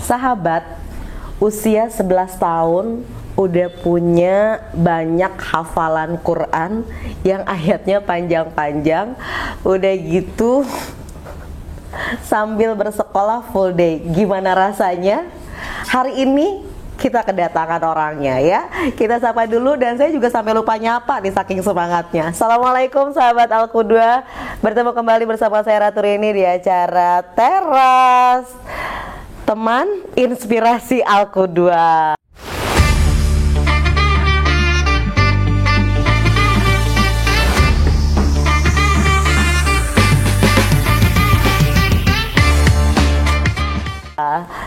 Sahabat, usia 11 tahun udah punya banyak hafalan Quran yang ayatnya panjang-panjang. Udah gitu sambil bersekolah full day. Gimana rasanya? Hari ini kita kedatangan orangnya ya. Kita sapa dulu, dan saya juga sampai lupa nyapa nih saking semangatnya. Assalamualaikum sahabat Al-Qudwa. Bertemu kembali bersama saya Ratu Rini di acara Teras Teman Inspirasi Al-Qudwa.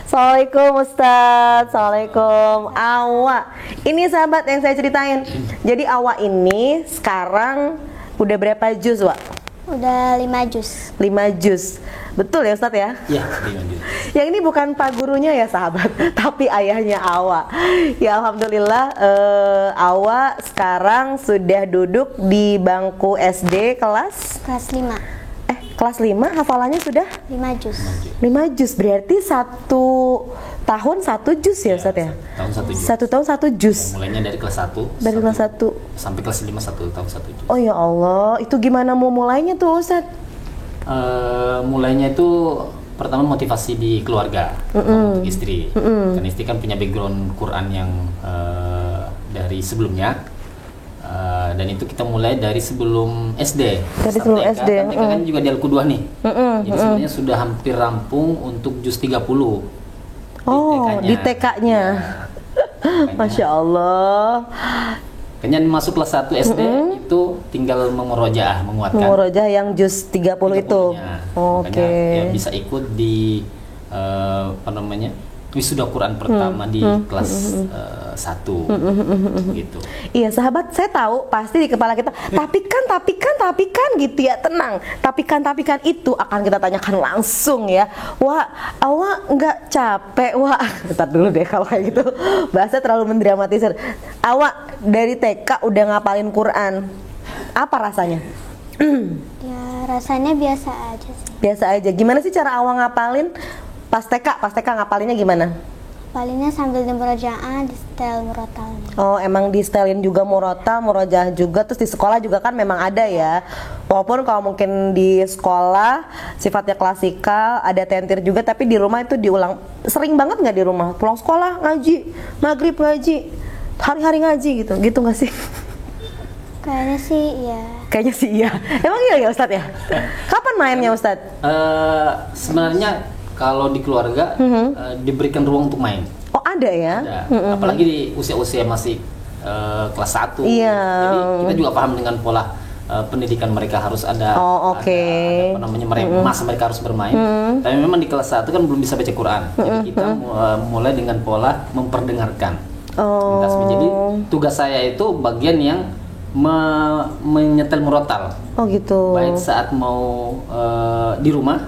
Assalamualaikum Ustadz. Assalamualaikum Awa. Ini sahabat yang saya ceritain. Jadi Awa ini sekarang udah berapa juz, Wak? Udah 5 juz. 5 juz. Betul ya Ustadz ya? Iya, 5 juz. Yang ini bukan pak gurunya ya sahabat, tapi ayahnya Awa. Ya Alhamdulillah, Awa sekarang sudah duduk di bangku SD kelas Kelas 5. Kelas 5, hafalannya sudah 5 juz. 5 juz, berarti 1 tahun 1 juz ya Ustadz ya? Tahun 1 juz. 1 tahun 1 juz. Mulainya dari kelas 1. Dari kelas 1 sampai kelas 5 1 tahun 1 juz. Oh ya Allah, itu gimana mau mulainya tuh Ustadz? Mulainya itu pertama motivasi di keluarga, untuk istri. Karena istri kan punya background Quran yang dari sebelumnya. Dan itu kita mulai dari sebelum SD. Dari sebelum TK, SD. Kan TK kan juga di Al-Qudwah nih. Jadi sebenarnya sudah hampir rampung untuk juz 30. Oh, di TK-nya. Masya Allah. Kayaknya masuk kelas 1 SD itu tinggal memurojaah, menguatkan. Murojaah yang juz 30 itu. Oke. Ya bisa ikut di wisuda Quran pertama di kelas 1 gitu. Iya sahabat, saya tahu pasti di kepala kita tapi kan gitu ya. Tenang, tapi kan itu akan kita tanyakan langsung ya. Wah, Awa nggak capek, Wah? Bentar dulu deh kalau kayak gitu, bahasa terlalu mendramatisir. Awa dari TK udah ngapalin Quran, apa rasanya? Ya rasanya biasa aja sih. Biasa aja. Gimana sih cara Awa ngapalin? Pas TK ngapalinnya gimana? Palinnya sambil di murojaah, di setel murotal. Oh, emang di setelin juga murotal, murojaah juga. Terus di sekolah juga kan memang ada ya. Walaupun kalau mungkin di sekolah sifatnya klasikal, ada tentir juga, tapi di rumah itu diulang. Sering banget nggak di rumah? Pulang sekolah ngaji, maghrib ngaji, hari-hari ngaji gitu nggak sih? Kayaknya sih iya. Kayaknya sih iya. Emang iya ya Ustadz ya? Kapan mainnya Ustadz? Sebenarnya kalau di keluarga diberikan ruang untuk main. Oh ada ya? Ada. Apalagi di usia-usia masih kelas 1. Iya. Jadi kita juga paham dengan pola pendidikan mereka harus ada. Oh oke. Ada apa namanya masa mereka harus bermain. Tapi memang di kelas 1 kan belum bisa baca Quran. Jadi kita mulai dengan pola memperdengarkan. Jadi tugas saya itu bagian yang menyetel murotal. Oh gitu. Baik saat mau di rumah,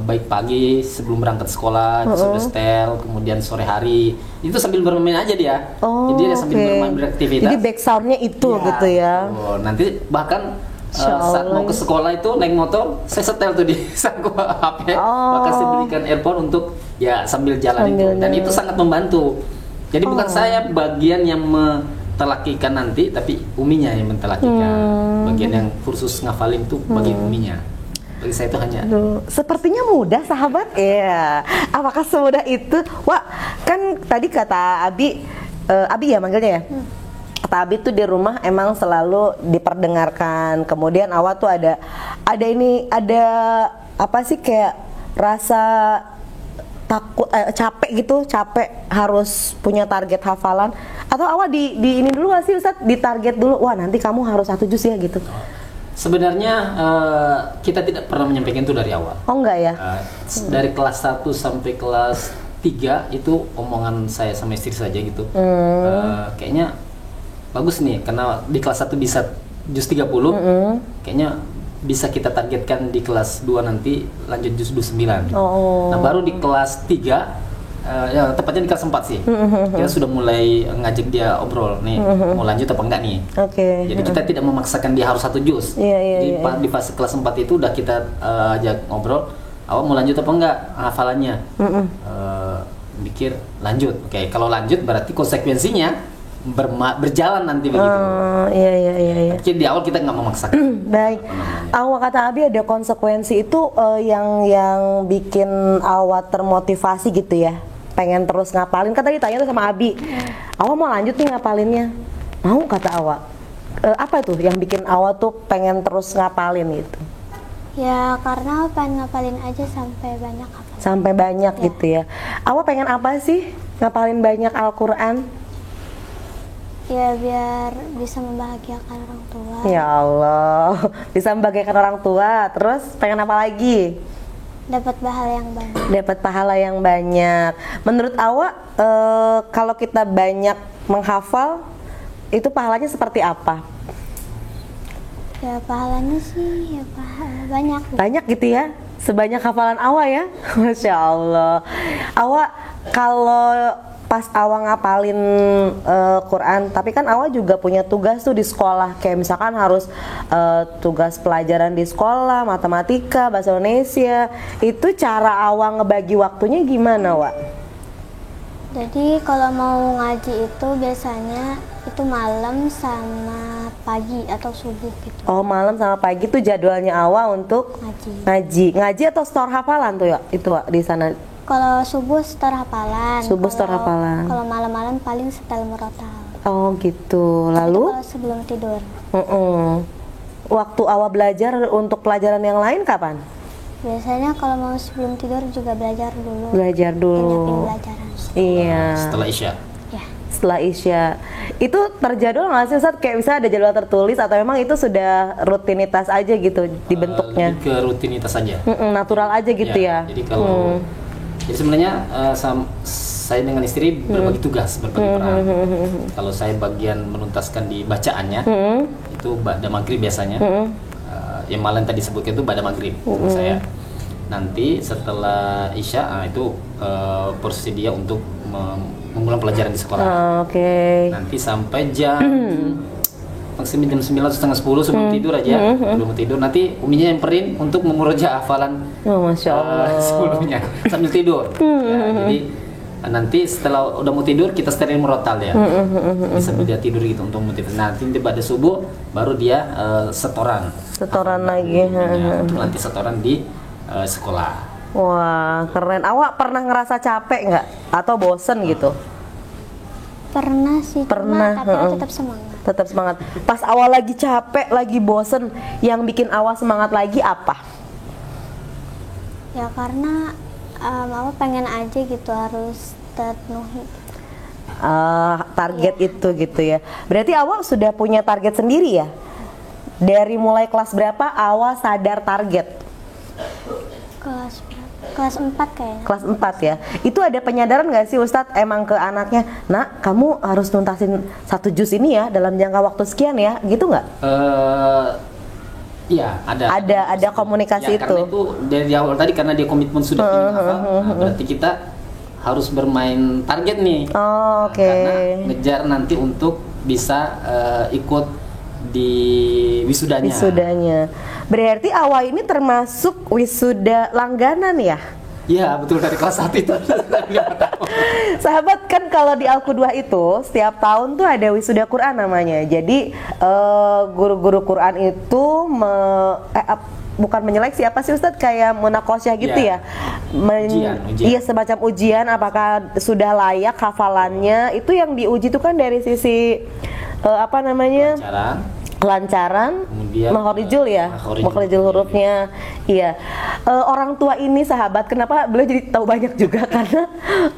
baik pagi sebelum berangkat sekolah, sudah setel, kemudian sore hari itu sambil bermain aja dia. Jadi dia sambil bermain beraktivitas. Jadi back soundnya itu ya, gitu ya. Nanti bahkan saat mau ke sekolah itu naik motor, saya setel tuh di saku HP, maka saya belikan earphone untuk ya sambil jalan itu. Dan itu sangat membantu. Jadi bukan saya bagian yang mentelakikan nanti, tapi uminya yang mentelakikan. Bagian yang kursus ngafalin tuh bagian uminya. Bagi saya itu hanya sepertinya mudah sahabat. Iya. Apakah semudah itu? Wah, kan tadi kata Abi ya manggilnya ya. Kata Abi tuh di rumah emang selalu diperdengarkan. Kemudian Awa tuh ada apa sih, kayak rasa takut, capek harus punya target hafalan, atau Awa di ini dulu gak sih Ustadz, di target dulu, wah nanti kamu harus 1 juz ya gitu? Sebenarnya kita tidak pernah menyampaikan itu dari awal. Oh enggak ya? Dari kelas 1 sampai kelas 3 itu omongan saya sama istri saja gitu. Kayaknya bagus nih, karena di kelas 1 bisa juz 30, kayaknya bisa kita targetkan di kelas 2 nanti lanjut juz 29. Nah baru di kelas 3 ya tepatnya di kelas 4 sih. Kita sudah mulai ngajak dia obrol nih, mau lanjut apa enggak nih. Jadi kita tidak memaksakan dia harus 1 juz. Jadi di fase kelas 4 itu udah kita ajak ngobrol, awak mau lanjut apa enggak hafalannya. mikir lanjut. Oke, kalau lanjut berarti konsekuensinya berjalan nanti begitu. Iya. Jadi di awal kita nggak memaksakan. Baik. Awak kata Abi ada konsekuensi itu yang bikin awak termotivasi gitu ya, pengen terus ngapalin. Kan tadi tanya tuh sama Abi, awak mau lanjut nih ngapalinnya? Mau kata awak. Apa tuh yang bikin awak tuh pengen terus ngapalin gitu? Ya karena pengen ngapalin aja sampai banyak hafal. Sampai banyak gitu ya. Awak pengen apa sih ngapalin banyak Al-Quran? Ya biar bisa membahagiakan orang tua. Ya Allah, bisa membagikan orang tua. Terus pengen apa lagi? Dapat pahala yang banyak. Dapat pahala yang banyak. Menurut awak, kalau kita banyak menghafal, itu pahalanya seperti apa? Ya pahalanya sih ya banyak. Banyak gitu ya? Sebanyak hafalan awak ya? Masya Allah. Awak kalau pas awak ngapalin Quran, tapi kan awak juga punya tugas tuh di sekolah, kayak misalkan harus tugas pelajaran di sekolah, matematika, bahasa Indonesia. Itu cara awak ngebagi waktunya gimana, Wak? Jadi kalau mau ngaji itu biasanya itu malam sama pagi atau subuh gitu. Oh, malam sama pagi tuh jadwalnya awak untuk ngaji atau store hafalan tuh ya? Itu, Wak, di sana. Kalau subuh setor hafalan. Hafalan. Kalau malam-malam paling setel murotal. Oh gitu. Lalu? Kalau sebelum tidur. Waktu awak belajar untuk pelajaran yang lain kapan? Biasanya kalau mau sebelum tidur juga belajar dulu. Belajar dulu. Nyiapin pelajaran. Iya. Setelah Isya. Ya. Setelah Isya. Itu terjadwal nggak sih, Ustadz? Kayak bisa ada jadwal tertulis atau memang itu sudah rutinitas aja gitu dibentuknya? Lebih ke rutinitas aja. Natural aja gitu ya. Jadi kalau jadi sebenarnya saya dengan istri berbagi tugas, berbagi peran. Kalau saya bagian menuntaskan di bacaannya, itu ba'da maghrib biasanya. Yang malam tadi sebutkan itu ba'da maghrib. Saya nanti setelah Isya itu porsi dia untuk mengulang pelajaran di sekolah. Nanti sampai jam maksimal jam 9 atau setengah 10 sebelum tidur aja. Sebelum tidur nanti uminya nyamperin untuk memurojaah hafalan. Masya Allah. Sebelumnya sambil tidur. Jadi nanti setelah udah mau tidur kita setelin murotal ya. Sambil dia tidur gitu untuk motivasi. Nanti pada subuh baru dia setoran. Setoran lagi. Untuk nanti setoran di sekolah. Wah, keren. Awak pernah ngerasa capek nggak? Atau bosen gitu? Pernah sih. Pernah. Tapi tetap semangat. Tetap semangat. Pas awal lagi capek, lagi bosen, yang bikin awal semangat lagi apa? Ya karena mama pengen aja gitu harus terpenuhi. Target itu gitu ya. Berarti awal sudah punya target sendiri ya? Dari mulai kelas berapa awal sadar target? Kelas 4 kayaknya. Kelas 4 ya. Itu ada penyadaran nggak sih Ustadz emang ke anaknya, nak kamu harus nuntasin 1 juz ini ya dalam jangka waktu sekian ya, gitu nggak? Iya, ada komunikasi ya, itu. Karena itu dari awal tadi karena dia komitmen sudah ingin hafal, berarti kita harus bermain target nih. Karena ngejar nanti untuk bisa ikut di wisudanya. Berarti awal ini termasuk wisuda langganan ya? Iya, betul, dari kelas 1 itu. Sahabat, kan kalau di Al-Qudwah itu setiap tahun tuh ada wisuda Quran namanya. Jadi guru-guru Quran itu bukan menyeleksi, apa sih Ustadz, kayak munakosyah gitu ya? Ujian. Iya, semacam ujian apakah sudah layak hafalannya. Itu yang diuji itu kan dari sisi kelancaran, makhorijul ya, makhorijul hurufnya. Iya. Orang tua ini sahabat, kenapa beliau jadi tahu banyak juga karena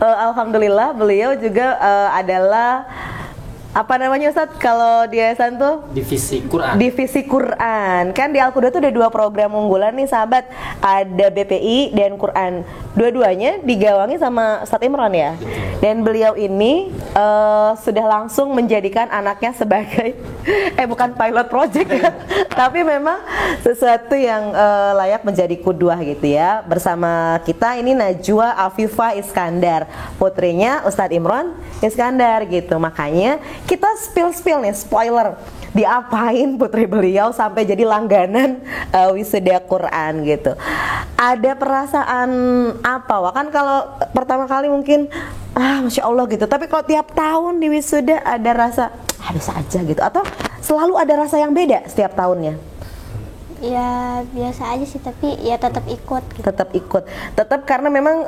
alhamdulillah beliau juga adalah Ustadz kalau di yayasan tuh? Divisi Quran. Kan di Al-Qudwah tuh ada 2 program unggulan nih sahabat. Ada BPI dan Quran. Dua-duanya digawangi sama Ustadz Imron ya. Dan beliau ini sudah langsung menjadikan anaknya sebagai bukan pilot project ya, tapi memang sesuatu yang layak menjadi qudwah gitu ya. Bersama kita ini Najwa Afifah Iskandar, putrinya Ustadz Imron Iskandar gitu. Makanya kita spill nih, spoiler. Diapain putri beliau sampai jadi langganan wisuda Quran gitu. Ada perasaan apa, Wak? Kan kalau pertama kali mungkin Masya Allah gitu. Tapi kalau tiap tahun di wisuda ada rasa biasa aja gitu, atau selalu ada rasa yang beda setiap tahunnya? Ya biasa aja sih, tapi ya tetap ikut gitu. Tetap karena memang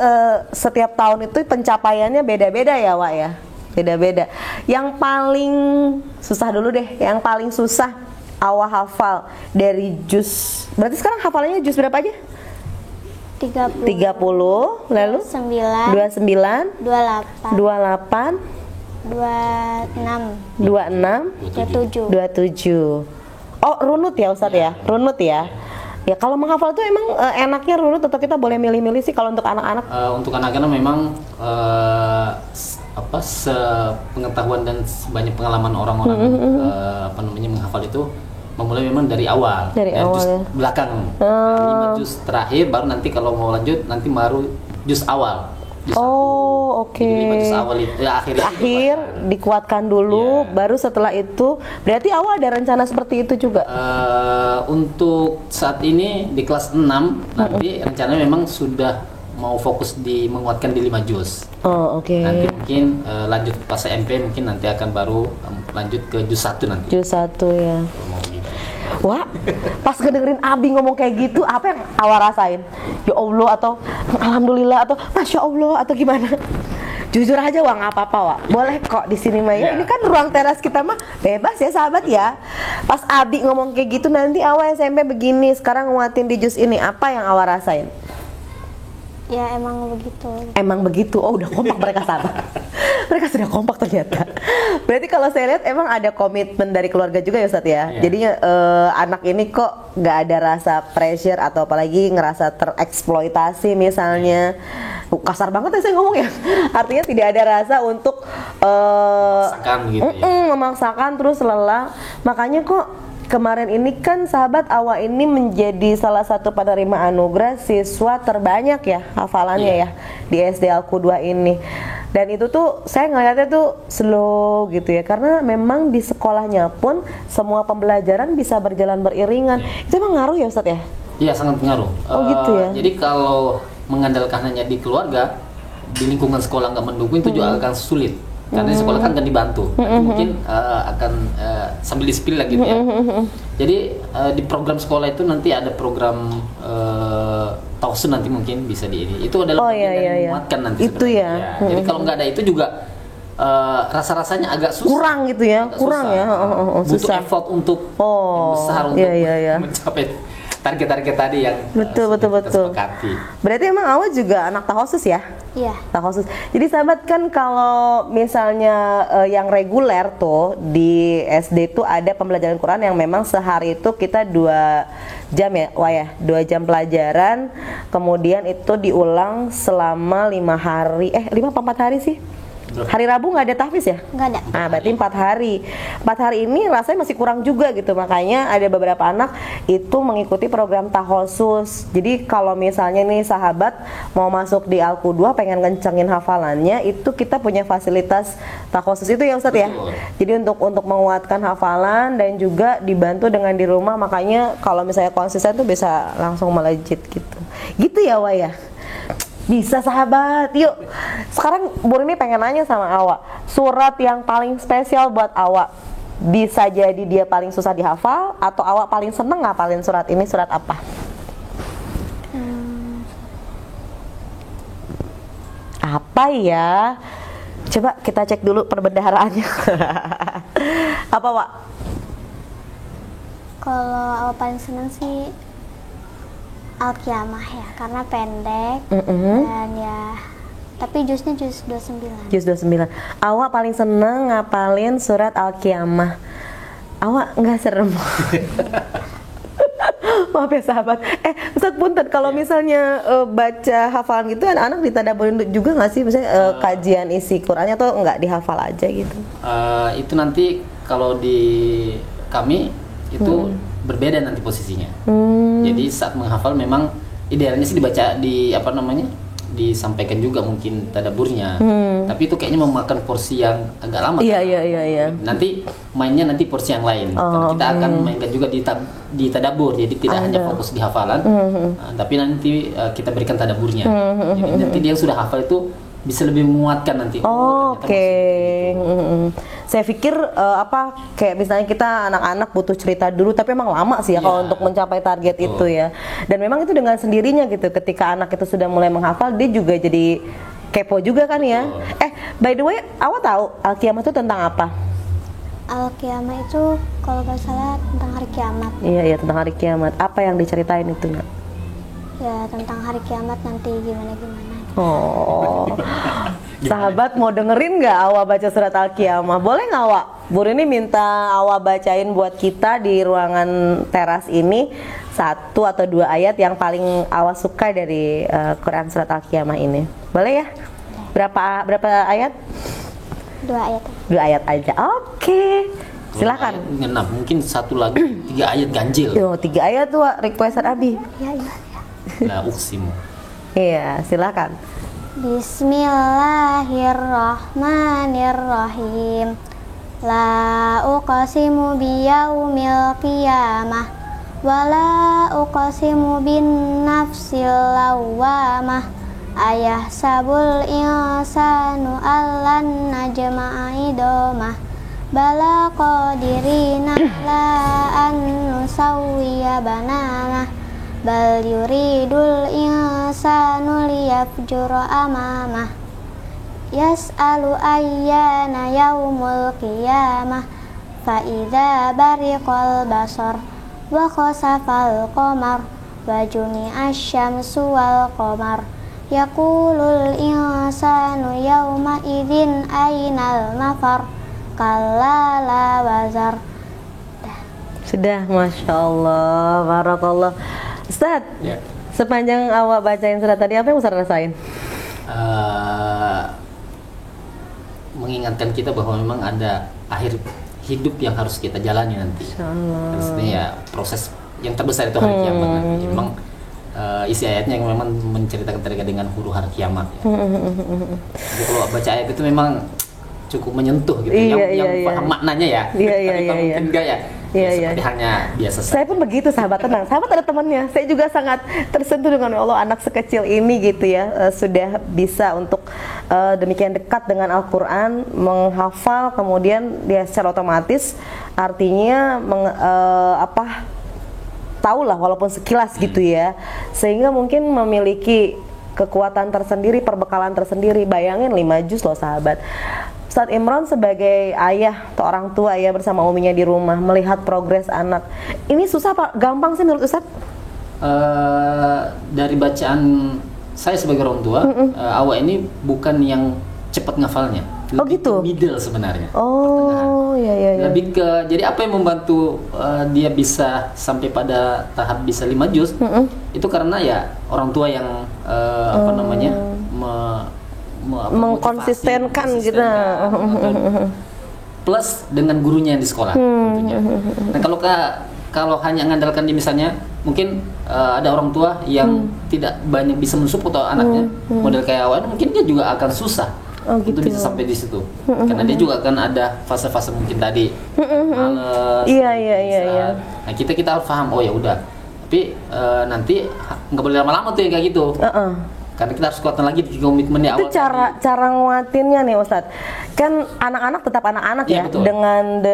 setiap tahun itu pencapaiannya beda-beda ya, Wak ya. Beda-beda. Yang paling susah dulu deh, yang paling susah Awa hafal dari juz. Berarti sekarang hafalannya juz berapa aja? 30, 30, lalu 29, 29, 28, 26, 26, 27. Oh, runut ya Ustadz ya? Runut ya? Ya kalau menghafal itu emang enaknya runut atau kita boleh milih-milih sih kalau untuk anak-anak? Untuk anak-anak memang sepengetahuan dan banyak pengalaman orang-orang menghafal itu memulai memang dari awal, dari awal juz ya? Belakang 5 juz terakhir, baru nanti kalau mau lanjut nanti baru juz awal. Oke. Jadi 5 juz awal itu akhir dikuatkan dulu, baru setelah itu berarti awal ada rencana seperti itu juga? Untuk saat ini di kelas 6 nanti rencananya memang sudah mau fokus di menguatkan di 5 juz. Nanti mungkin lanjut pas SMP mungkin nanti akan baru lanjut ke juz 1 nanti. Juz 1 ya. Wah, pas ngedengerin Abi ngomong kayak gitu, apa yang Awa rasain? Ya Allah, atau Alhamdulillah, atau Masya Allah, atau gimana? Jujur aja, Wak, nggak apa-apa, Wak. Boleh kok di sini mah ya. Ini kan ruang teras kita mah bebas ya, sahabat ya. Pas Abi ngomong kayak gitu, nanti Awa SMP begini, sekarang nguatin di juz ini, apa yang Awa rasain? Ya emang begitu. Emang begitu. Oh, udah kompak mereka, sahabat. Mereka sudah kompak ternyata. Berarti kalau saya lihat emang ada komitmen dari keluarga juga ya Ustadz ya. Jadinya anak ini kok nggak ada rasa pressure atau apalagi ngerasa tereksploitasi misalnya. Kasar banget ya saya ngomong ya. Artinya tidak ada rasa untuk memaksakan gitu ya. Memaksakan terus lelah. Makanya kok kemarin ini kan sahabat Awa ini menjadi salah satu penerima anugerah siswa terbanyak ya hafalannya ya di SD Alku 2 ini. Dan itu tuh saya ngeliatnya tuh slow gitu ya, karena memang di sekolahnya pun semua pembelajaran bisa berjalan beriringan. Itu emang ngaruh ya Ustadz ya? Iya, sangat pengaruh. Gitu ya. Jadi kalau mengandalkan hanya di keluarga, di lingkungan sekolah nggak mendukung itu juga akan sulit. Karena di sekolah kan akan dibantu, nanti mungkin akan sambil di-spill lagi gitu ya. Jadi di program sekolah itu nanti ada program tausun nanti mungkin bisa di ini. Itu adalah bagian yang menguatkan nanti. Itu ya. Jadi kalau nggak ada itu juga rasa-rasanya agak susah. Kurang gitu ya, kurang ya. Butuh effort untuk yang besar untuk mencapai target-target tadi yang betul. sepakati. Berarti emang Awa juga anak tahosus ya? Iya. Tahosus. Jadi sahabat kan kalau misalnya yang reguler tuh di SD tuh ada pembelajaran Quran yang memang sehari itu kita 2 jam ya, Wah ya, 2 jam pelajaran, kemudian itu diulang selama 5 hari, 5 apa 4 hari sih? Hari Rabu nggak ada tahfiz ya? Nggak ada. Nah, berarti 4 hari. 4 hari ini rasanya masih kurang juga gitu. Makanya ada beberapa anak itu mengikuti program tahosus. Jadi kalau misalnya nih sahabat mau masuk di Alku 2 pengen ngencengin hafalannya, itu kita punya fasilitas tahosus itu ya Ustadz ya. Jadi untuk menguatkan hafalan dan juga dibantu dengan di rumah. Makanya kalau misalnya konsisten tuh bisa langsung melejit gitu. Gitu ya Wah ya. Bisa sahabat, yuk. Sekarang Bu Rini pengen nanya sama Awa, surat yang paling spesial buat Awa, bisa jadi dia paling susah dihafal atau Awa paling seneng ngapalin surat ini, surat apa? Apa ya? Coba kita cek dulu perbendaharaannya. Apa Wak? Kalau Awa paling seneng sih Al-Qiyamah ya, karena pendek dan ya, tapi juznya juz 29. Juz 29. Awa paling seneng ngapalin surat Al-Qiyamah. Awa nggak serem. Maaf ya sahabat. Ustadz punten, kalau misalnya baca hafalan gitu anak-anak ditadaburin juga nggak sih? Misalnya kajian isi Qurannya tuh nggak dihafal aja gitu? Itu nanti kalau di kami itu berbeda nanti posisinya. Jadi saat menghafal memang idealnya sih dibaca di disampaikan juga mungkin tadaburnya. Tapi itu kayaknya memakan porsi yang agak lama. Iya. Nanti mainnya nanti porsi yang lain. Karena kita akan mainkan juga di tadabur, jadi tidak hanya fokus di hafalan, tapi nanti kita berikan tadaburnya. Jadi nanti dia sudah hafal itu bisa lebih menguatkan nanti. Oke. Saya pikir kayak misalnya kita anak-anak butuh cerita dulu, tapi emang lama sih ya kalau untuk mencapai target itu ya. Dan memang itu dengan sendirinya gitu. Ketika anak itu sudah mulai menghafal, dia juga jadi kepo juga kan ya. By the way, awak tahu Al-Qiyamah itu tentang apa? Al-Qiyamah itu kalau nggak salah tentang hari kiamat. Iya tentang hari kiamat. Apa yang diceritain itu, Nak? Ya tentang hari kiamat nanti gimana. Sahabat mau dengerin nggak Awa baca surat Al-Qiyamah? Boleh nggak Awa? Bu Rini minta Awa bacain buat kita di ruangan teras ini 1 atau 2 ayat yang paling Awa suka dari Quran surat Al-Qiyamah ini. Boleh ya? Berapa ayat? 2 ayat. 2 ayat aja. Oke. Silakan. Ngenap mungkin 1 lagu 3 ayat ganjil. 3 ayat tuh requestan Abi. Ya. La uqsimu. Iya, silakan. Bismillahirrahmanirrahim. La uqsimu biyaumil qiyamah wa la uqsimu bin nafsil lawwamah. Ayahsabul insanu allan najma'a idhamah. Bala qadirina la an nusawwiya bananah. Bal yuridul insanu liyafjura amamah. Yas'alu ayyana yaumul qiyamah. Fa idza bariqal basar wa khasafal qamar wa jumi'asy syamsu wal qamar. Yaqulul insanu yauma idzin ainal mafar. Kalla la wazar. Sudah, Masya Allah, barakallah. Ustaz, sepanjang Awak bacain surat tadi, apa yang Ustaz rasain? Mengingatkan kita bahwa memang ada akhir hidup yang harus kita jalani nanti. Maksudnya ya proses yang terbesar itu hari kiamat nanti. Memang isi ayatnya yang memang menceritakan terkait dengan huru hari kiamat. Jadi kalau baca ayat itu memang cukup menyentuh gitu. Yang paham maknanya ya. Mungkin enggak ya. Seperti hanya biasa saja. Saya pun begitu, sahabat, tenang. Sahabat ada temannya. Saya juga sangat tersentuh dengan Allah, anak sekecil ini gitu ya, sudah bisa untuk demikian dekat dengan Al-Quran, menghafal, kemudian dia secara otomatis artinya tahulah walaupun sekilas gitu ya, sehingga mungkin memiliki kekuatan tersendiri, perbekalan tersendiri. Bayangin 5 juz loh sahabat. Ustaz Imran sebagai ayah atau orang tua ya bersama uminya di rumah melihat progres anak, ini susah apa gampang sih menurut Ustaz? Dari bacaan saya sebagai orang tua, Awak ini bukan yang cepat ngafalnya, lebih gitu? Middle sebenarnya. Iya. Lebih ke, jadi apa yang membantu dia bisa sampai pada tahap bisa 5 juz, itu karena ya orang tua yang mengkonsistenkan gitu. Plus dengan gurunya yang di sekolah tentunya. Nah kalau hanya mengandalkan di misalnya mungkin ada orang tua yang tidak banyak bisa mensupport anaknya, model kayak Awak mungkin dia juga akan susah untuk bisa sampai di situ. Karena dia juga akan ada fase-fase mungkin tadi males. Iya. Nah kita harus paham, oh ya udah. Tapi nanti nggak boleh lama-lama tuh yang kayak gitu. Karena kita harus kuatkan lagi di komitmen di awal. Itu cara nguatinnya nih Ustadz. Kan anak-anak tetap anak-anak ya, betul. dengan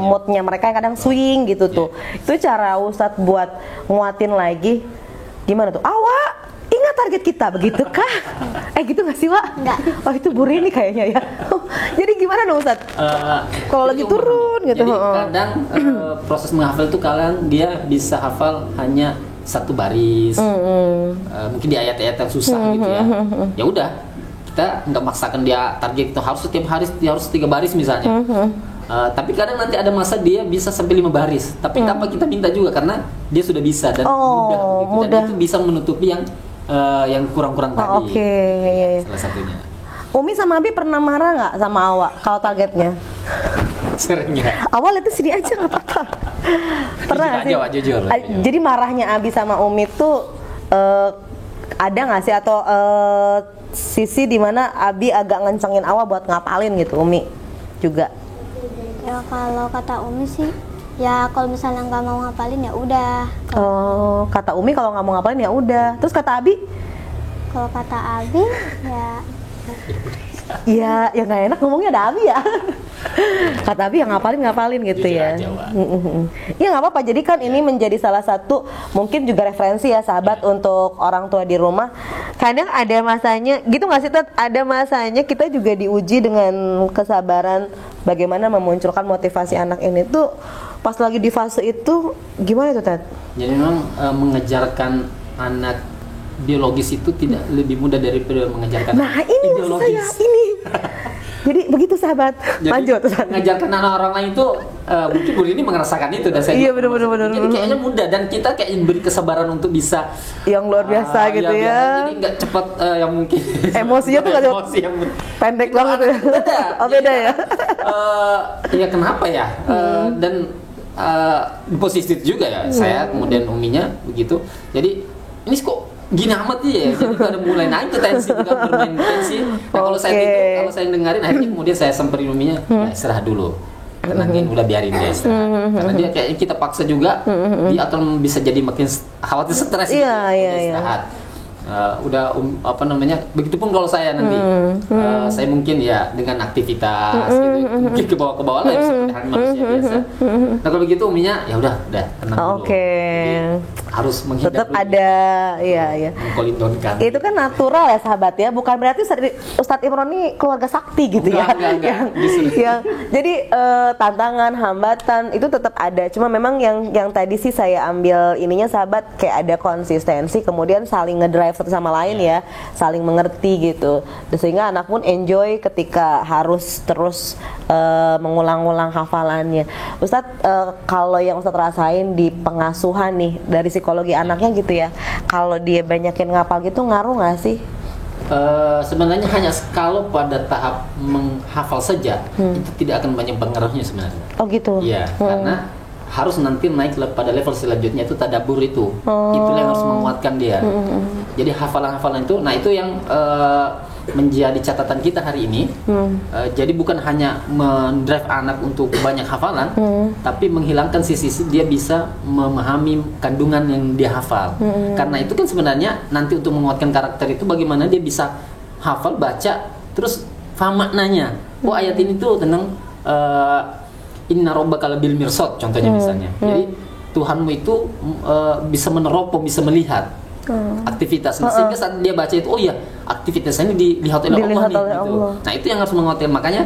moodnya mereka yang kadang swing gitu tuh. Itu cara Ustadz buat nguatin lagi gimana tuh? Awak ingat target kita begitu kah? Gitu nggak sih Wak? Enggak. Oh itu Bu Rini kayaknya ya. Jadi gimana dong Ustadz? Kalau lagi turun gitu. Jadi kadang proses menghafal itu kalian dia bisa hafal hanya 1 baris, mungkin di ayat-ayat yang susah gitu ya. Ya udah, kita nggak maksakan dia target itu harus setiap hari dia harus 3 baris misalnya. Tapi kadang nanti ada masa dia bisa sampai 5 baris. Tapi tanpa kita minta juga karena dia sudah bisa dan mudah. Dan itu bisa menutupi yang kurang-kurang tadi. Salah satunya. Umi sama Abi pernah marah nggak sama Awak kalau targetnya? Sering ya. Awal itu sini aja nggak apa-apa. Pernah nggak sih? Jujur. Jadi marahnya Abi sama Umi tuh ada nggak sih atau sisi dimana Abi agak ngencengin Awa buat ngapalin gitu, Umi juga? Ya kalau kata Umi sih, ya kalau misalnya nggak mau ngapalin ya udah. Oh, kata Umi kalau nggak mau ngapalin ya udah. Terus kata Abi? Kalau kata Abi Ya nggak enak ngomongnya ada Abi ya. Kata Abi yang ngapalin gitu Jujur ya. aja, Wak. Ya nggak apa-apa. Jadi kan ini menjadi salah satu mungkin juga referensi ya sahabat untuk orang tua di rumah. Kadang ada masanya, gitu nggak sih Ted? Ada masanya kita juga diuji dengan kesabaran bagaimana memunculkan motivasi anak ini tuh pas lagi di fase itu gimana tuh Ted? Jadi memang mengejarkan anak biologis itu tidak lebih mudah daripada mengejarkan Nah ini maksud ideologis. saya ini. Jadi begitu sahabat. Jadi Lanjut. mengajarkan anak orang lain itu mungkin Bu Rini merasakan itu dan saya Iya, juga benar. merasakan. Jadi kayaknya mudah dan kita kayak beri kesabaran untuk bisa Yang luar biasa gitu ya. biasa. Jadi nggak cepat yang mungkin Emosinya tuh nggak cepat. emosi yang Pendek banget ya. beda. Oh beda ya. Ya kenapa ya? Dan positif juga ya. Saya kemudian uminya begitu. Jadi ini kok gini amat ya, jadi udah mulai naik ke tensi, juga bermain tensi. Nah kalau saya Oke. kalau saya dengerin, akhirnya kemudian saya semperin uminya, ya istirahat dulu. Tenangin, udah biarin dia istirahat. Karena dia kayaknya kita paksa juga, dia akan bisa jadi makin khawatir, stres gitu. Iya, Udah iya. istirahat. Apa namanya, begitupun kalau saya nanti saya mungkin ya dengan aktivitas gitu, mungkin ke bawah lah ya, seperti hal manusia biasa. Nah kalau begitu uminya ya udah tenang dulu. Oke. Jadi, harus menghindar Tetap dulu, ada, iya. mengkolindonkan. Itu kan natural ya sahabat ya, bukan berarti Ustadz Imron ini keluarga sakti gitu ya. Enggak. Justru. Jadi tantangan, hambatan itu tetap ada. Cuma memang yang tadi sih saya ambil ininya sahabat, kayak ada konsistensi, kemudian saling ngedrive satu sama lain ya, saling mengerti gitu. Sehingga anak pun enjoy ketika harus terus mengulang-ulang hafalannya. Ustadz, kalau yang Ustadz rasain di pengasuhan nih dari psikologi anaknya gitu ya, kalau dia banyakin ngapal gitu ngaruh nggak sih? Sebenarnya hanya kalau pada tahap menghafal saja itu tidak akan banyak pengaruhnya sebenarnya. Oh gitu. Iya, karena harus nanti naik pada level selanjutnya itu tadabbur itu. Itulah yang harus menguatkan dia. Jadi hafalan-hafalan itu, nah itu yang menjadi catatan kita hari ini. Jadi bukan hanya mendrive anak untuk banyak hafalan, tapi menghilangkan sisi dia bisa memahami kandungan yang dia hafal. Karena itu kan sebenarnya nanti untuk menguatkan karakter itu bagaimana dia bisa hafal, baca, terus paham maknanya. Oh ayat ini tuh tentang Inna rabbaka labil mirsad contohnya misalnya. Jadi Tuhanmu itu bisa meneropong, bisa melihat aktivitas. Sehingga saat dia baca itu, oh iya aktivitas ini dilihat oleh Allah nih. Gitu. Nah itu yang harus menguatkan. Makanya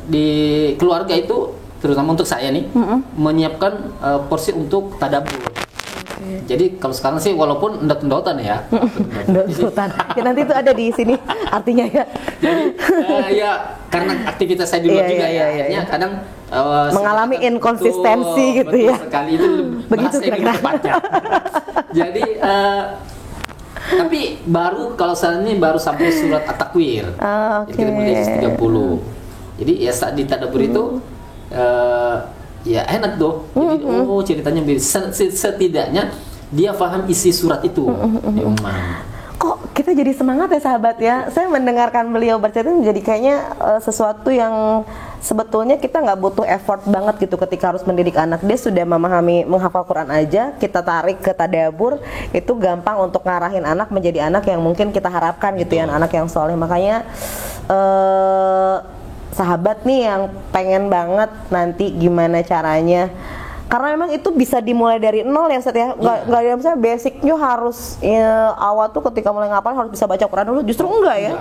di keluarga itu, terutama untuk saya nih, menyiapkan porsi untuk tadabbur. Jadi kalau sekarang sih walaupun ndot-ndotan ya. Ndotan. Ya nanti itu ada di sini artinya ya. Jadi ya karena aktivitas saya di luar juga ya, akhirnya kadang mengalami inkonsistensi gitu betul ya. Sekali itu Begitu bahasa yang kira-kira. tepatnya. Jadi tapi baru kalau saat ini baru sampai surat At-Takwir. Jadi kita mulai juz 30. Jadi ya saat di tadabbur itu ya enak tuh. Jadi oh ceritanya setidaknya dia paham isi surat itu di umman. Kok kita jadi semangat ya sahabat ya. Saya mendengarkan beliau bercerita jadi kayaknya sesuatu yang sebetulnya kita nggak butuh effort banget gitu ketika harus mendidik anak. Dia sudah memahami menghafal Quran aja, kita tarik ke tadabbur, itu gampang untuk ngarahin anak menjadi anak yang mungkin kita harapkan gitu ya, anak yang soleh. Makanya sahabat nih yang pengen banget nanti gimana caranya, karena memang itu bisa dimulai dari nol ya Ustaz ya, nggak ada misalnya basicnya harus ya, awal tuh ketika mulai ngapal harus bisa baca Quran dulu, justru enggak ya.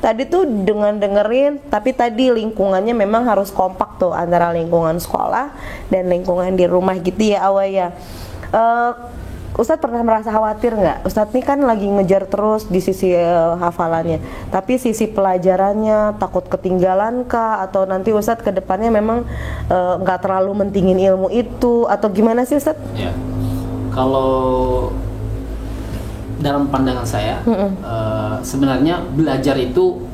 Tadi tuh dengan dengerin, tapi tadi lingkungannya memang harus kompak tuh antara lingkungan sekolah dan lingkungan di rumah gitu ya Awa ya. Ustadz pernah merasa khawatir nggak? Ustadz ini kan lagi ngejar terus di sisi hafalannya, tapi sisi pelajarannya takut ketinggalan kah? Atau nanti Ustadz ke depannya memang nggak terlalu mentingin ilmu itu? Atau gimana sih Ustadz? Ya, kalau dalam pandangan saya sebenarnya belajar itu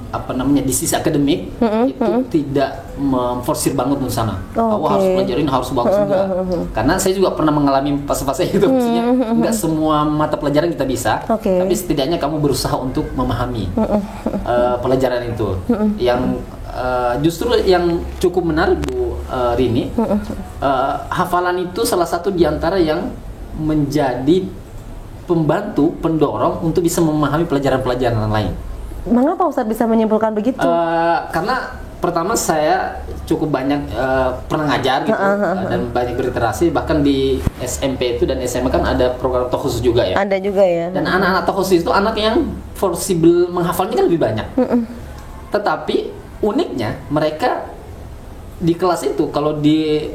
apa namanya di sisi akademik itu tidak memforsir banget di sana. Awak harus Oke. pelajarin harus bagus juga. Karena saya juga pernah mengalami fase-fase itu, maksudnya nggak semua mata pelajaran kita bisa, Oke. tapi setidaknya kamu berusaha untuk memahami pelajaran itu. Yang justru yang cukup menarik Bu Rini, hafalan itu salah satu di antara yang menjadi pembantu, pendorong untuk bisa memahami pelajaran-pelajaran lain. Mengapa Ustadz bisa menyimpulkan begitu? Karena pertama saya cukup banyak pernah ngajar gitu dan banyak berinteraksi, bahkan di SMP itu dan SMA kan ada program khusus juga ya. Ada juga ya. Dan anak-anak khusus itu anak yang possible menghafalnya kan lebih banyak. Tetapi uniknya mereka di kelas itu kalau di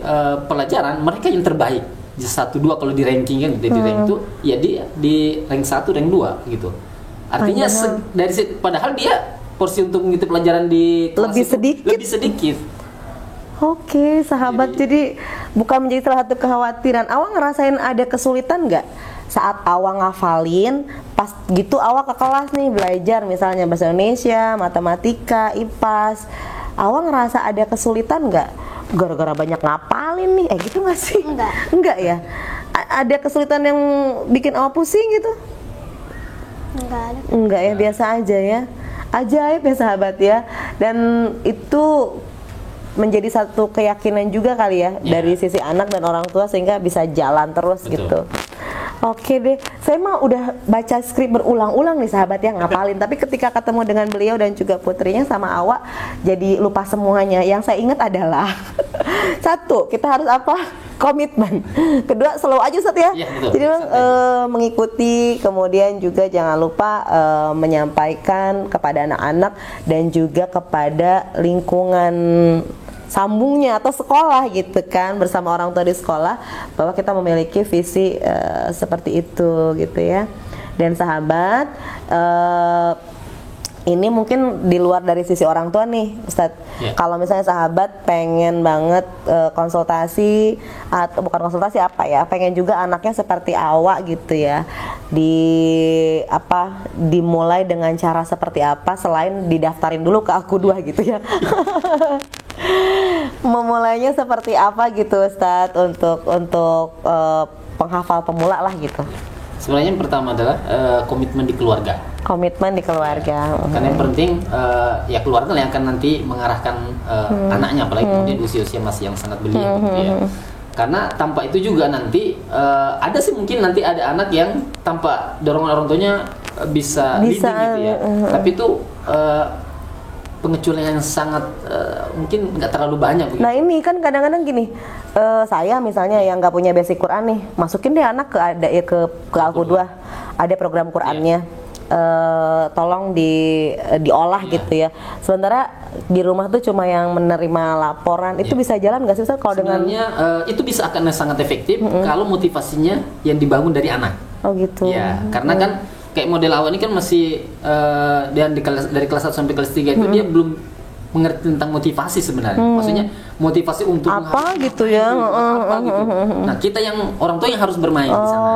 pelajaran mereka yang terbaik. Di 1 2 kalau di ranking kan gitu, di rank itu ya dia di rank 1, rank 2 gitu. Artinya padahal dia porsi untuk mengikuti pelajaran di kelas Lebih itu sedikit. lebih sedikit. Oke, sahabat, jadi bukan menjadi salah satu kekhawatiran. Awak ngerasain ada kesulitan nggak saat awak ngafalin, pas gitu awak ke kelas nih belajar misalnya bahasa Indonesia, matematika, IPAS, awak ngerasa ada kesulitan nggak? Gara-gara banyak ngapalin nih, gitu nggak sih? Enggak ya? Ada kesulitan yang bikin awak pusing gitu? Enggak ada. Enggak ya, biasa aja ya. Ajaib ya sahabat ya. Dan itu menjadi satu keyakinan juga kali ya dari sisi anak dan orang tua sehingga bisa jalan terus. Betul. Gitu. Oke deh, saya mah udah baca skrip berulang-ulang nih sahabat yang ngapalin. Tapi ketika ketemu dengan beliau dan juga putrinya sama Awak, jadi lupa semuanya. Yang saya ingat adalah satu, kita harus apa? Komitmen. Kedua, slow aja Ustaz ya. Iya, betul. Jadi mengikuti, kemudian juga jangan lupa menyampaikan kepada anak-anak dan juga kepada lingkungan sambungnya atau sekolah gitu kan, bersama orang tua di sekolah, bahwa kita memiliki visi seperti itu gitu ya. Dan sahabat, ini mungkin di luar dari sisi orang tua nih Ustadz. Kalau misalnya sahabat pengen banget konsultasi atau bukan konsultasi apa ya, pengen juga anaknya seperti Awak gitu ya, dimulai dengan cara seperti apa selain didaftarin dulu ke Aku 2 gitu ya. Memulainya seperti apa gitu Ustadz untuk penghafal pemula lah gitu. Sebenarnya yang pertama adalah komitmen di keluarga. Komitmen di keluarga. Karena yang penting ya keluarga yang akan nanti mengarahkan anaknya, apalagi kemudian usia-usia masih yang sangat belia gitu ya. Karena tanpa itu juga nanti ada sih mungkin nanti ada anak yang tanpa dorongan orang tuanya bisa leading gitu ya. Tapi itu pengecualian yang sangat mungkin nggak terlalu banyak begitu. Nah ini kan kadang-kadang gini, saya misalnya yang nggak punya basic Quran nih, masukin deh anak ke Aku 2, ada program Qurannya, tolong diolah gitu ya. Sementara di rumah tuh cuma yang menerima laporan, itu bisa jalan nggak sih Ustaz kalau dengan? Sebenarnya itu bisa akan sangat efektif kalau motivasinya yang dibangun dari anak. Oh gitu. Ya, karena kan kayak model Awak ini kan masih dan dari kelas 1 sampai kelas 3 itu dia belum mengerti tentang motivasi sebenarnya. Maksudnya motivasi untuk apa gitu ya. Apa gitu. Nah, kita yang orang tua yang harus bermain di sana.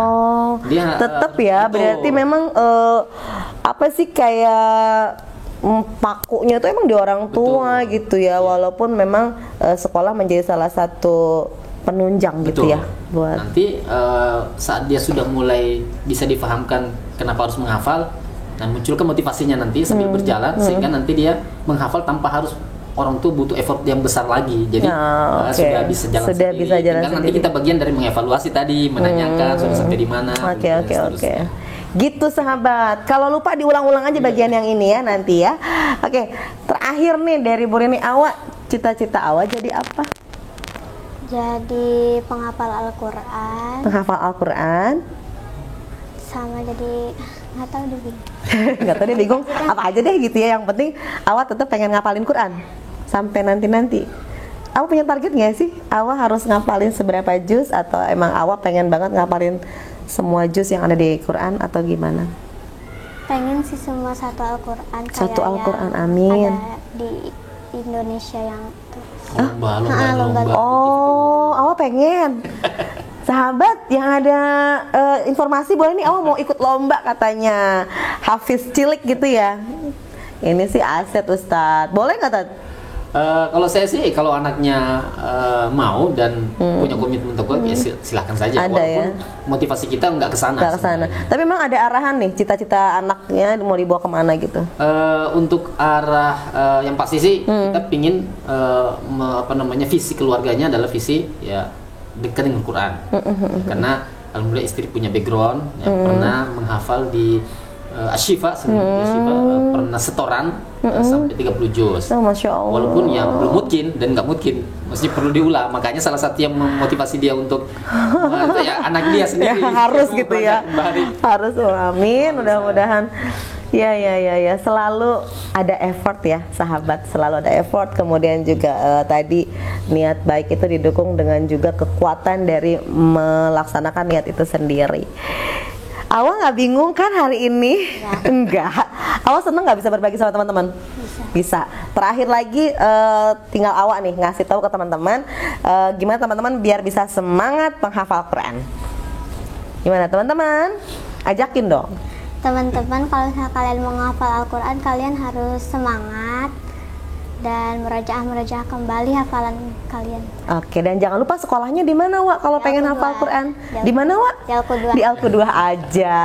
Dia tetap ya, betul. berarti memang apa sih kayak pakunya tuh emang di orang tua gitu ya, walaupun memang sekolah menjadi salah satu penunjang gitu ya buat nanti saat dia sudah mulai bisa difahamkan kenapa harus menghafal, nah munculkan motivasinya nanti sambil berjalan sehingga nanti dia menghafal tanpa harus orang tua butuh effort yang besar lagi. Jadi sudah bisa jalan sendiri. Bisa jalan Tinggal nanti sendiri. kita bagian dari mengevaluasi tadi, menanyakan sudah sampai di mana. Oke. Gitu sahabat. Kalau lupa diulang-ulang aja bagian yang ini ya nanti ya. Oke, terakhir nih dari Bu Rini, Awak cita-cita Awak jadi apa? Jadi penghafal Al-Quran. Penghafal Al-Quran. Sama jadi nggak tahu deh bingung. Nggak tahu dia bingung. Apa aja deh gitu ya. Yang penting Awak tetap pengen ngapalin Quran sampai nanti. Awak punya target nggak sih? Awak harus ngapalin seberapa juz atau emang Awak pengen banget ngapalin semua juz yang ada di Quran atau gimana? Pengen sih semua satu Al-Quran. Satu kayak Al-Quran, yang amin. Ada di Indonesia yang tuh. Lomba. Oh, Awak pengen. Sahabat yang ada informasi boleh nih, Awak mau ikut lomba katanya. Hafiz cilik gitu ya. Ini sih aset Ustadz. Boleh nggak Tad? Kalau saya sih, kalau anaknya mau dan punya komitmen untuk ya silahkan saja. Ada Walaupun ya. motivasi kita nggak ke sana. Nggak ke sana. Tapi memang ada arahan nih, cita-cita anaknya mau dibawa kemana gitu? Untuk arah yang pasti sih kita pingin visi keluarganya adalah visi ya dekat dengan Quran. Karena alhamdulillah istri punya background yang pernah menghafal di Asyifa, pernah setoran sampai 30 juz. Oh, Masya Allah. Walaupun ya belum mungkin dan nggak mungkin, mesti perlu diulang. Makanya salah satu yang memotivasi dia untuk itu ya anak dia sendiri. Ya, harus gitu ya. Harus, amin. Mudah-mudahan. Ya. Selalu ada effort ya, sahabat. Selalu ada effort. Kemudian juga tadi niat baik itu didukung dengan juga kekuatan dari melaksanakan niat itu sendiri. Awa nggak bingung kan hari ini? Enggak. Awa seneng nggak bisa berbagi sama teman-teman? Bisa. Terakhir lagi tinggal Awa nih ngasih tahu ke teman-teman gimana teman-teman biar bisa semangat menghafal Quran. Gimana teman-teman? Ajakin dong. Teman-teman, kalau misalnya kalian mau menghafal Al-Quran, kalian harus semangat dan merajaah kembali hafalan kalian. Oke, dan jangan lupa sekolahnya di mana, Wak? Kalau pengen hafal Quran, di mana, Wak? Di Al-Quduah. Di Al-Quduah aja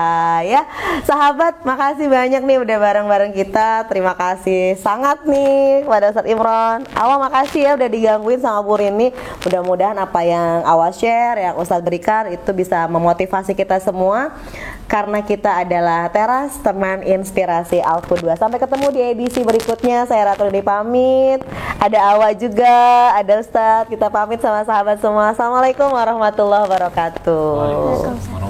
ya. Sahabat, makasih banyak nih udah bareng-bareng kita. Terima kasih sangat nih kepada Ustadz Imron. Awa makasih ya udah digangguin sama Bu Rini. Mudah-mudahan apa yang Awa share, yang Ustadz berikan itu bisa memotivasi kita semua. Karena kita adalah Teras, teman inspirasi Al-Quduah. Sampai ketemu di edisi berikutnya. Saya Ratu Dini pamit. Ada Awa juga, ada Ustadz. Kita pamit sama sahabat semua. Assalamualaikum warahmatullahi wabarakatuh. Waalaikumsalam.